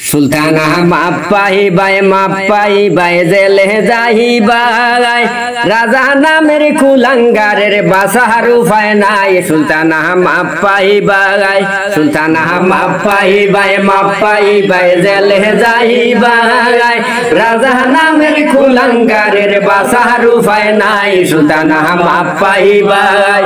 Sultana মাপাই by জেলে যাইবাই রাজা নামের কুলাঙ্গারের বাসার উপায় নাই সুলতানা মাপাই বাই জেলে যাইবাই রাজা নামের কুলাঙ্গারের বাসার উপায় নাই সুলতানা মাপাই বাই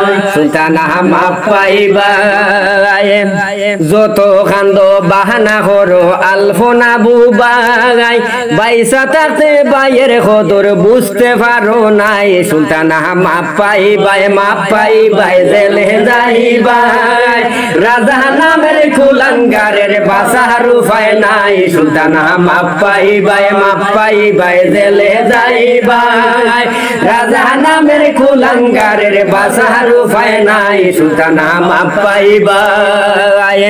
যত কান্দ বাহানা করো আলফোনা বুবাই বাইসা থাকতে বাইয়ের কদর বুঝতে পারো নাই সুলতানা মাপাই বাই জেলে যাইবাই রাজা নামের কুলাঙ্গারের বাসার উপায় নাই সুলতানা মাপাই বাই জেলে যাইবাই রাজা নামের কুলাঙ্গারের বাসার উপায় নাই সুলতানা মাপাই বাই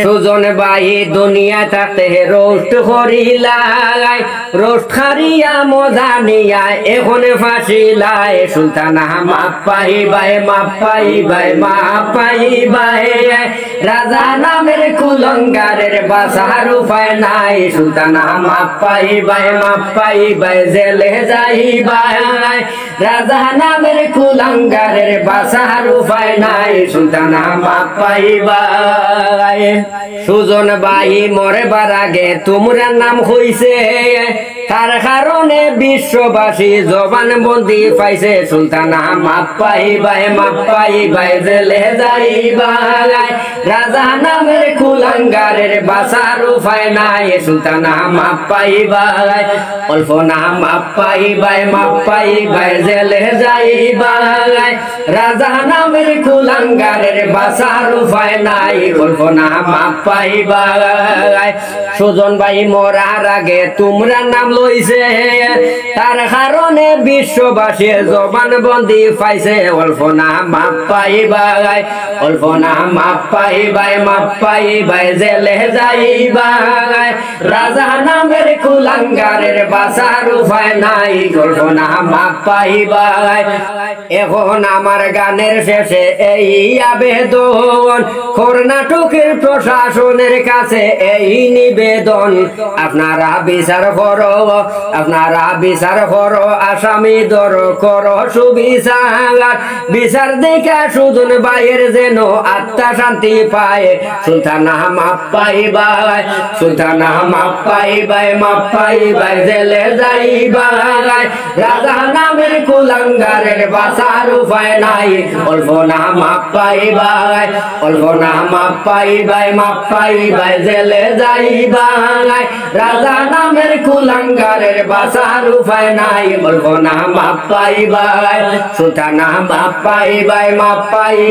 সুজন বাই দুনিয়া থাকতে রোস্ট করিলাই রোস্ট খারিয়া মজা নিয়া এখন ফাঁসিলাই সুলতানা মাপাই বাই রাজা নামের কুলাঙ্গারের বাসার উপায় নাই সুলতানা মাপাই বাই জেলে যাইবাই রাজা নামের কুলাঙ্গারের বাসার উপায় নাই সুলতানা মাপাই বাই সুজন বাই মরবার আগে তোমরা নাম হইছে তার কারণে বিশ্ববাসী জবান বন্দি পাইছে সুলতানা মাপাই বাই জেলে যাইবাই রাজা নামের কুলাঙ্গারের বাসার উপায় নাই সুলতানা মাপাই বাই অল্প নাম মাপাই বাই জেলে যাইবাই রাজা নামের কুলাঙ্গারের বাসার উপায় নাই অল্প নাম মাপাই বাই সুজন ভাই মরার আগে তোমরা নাম লইছে তার কারণে বিশ্ববাসী জবান বন্দি পাইছে অল্প নাম মাপাই বাই জেলে যাইবাই রাজা নামের কুলাঙ্গারের বাসার উপায় নাই অল্প নাম মাপাই বাই এখন আমার গানের শেষে এই আবেদন কর্ণাটকের প্রশাসনের কাছে এই নিবেদন আপনারা বিচার করো আসামি দর করো সুবিচার বিচার দেখা সুজন ভাইয়ের যেন আত্মা শান্তি পায় সুলতানা মাপাই বাই জেলে যাইবাই রাজা নামের কুলাঙ্গারের বাসার উপায় নাই অল্প নাম মাপাই বাই জেলে যাইবাই রাজা নামের কুলাঙ্গারের বাসার উপায় নাই অল্প নাম মাপাই বাই সুলতানা মাপাই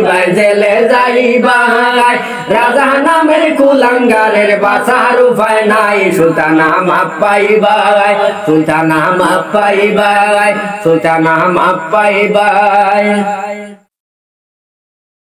বাই জেলে যাইবাই রাজা নামের কুলাঙ্গারের বাসার উপায় নাই সুলতানা মাপাই বাই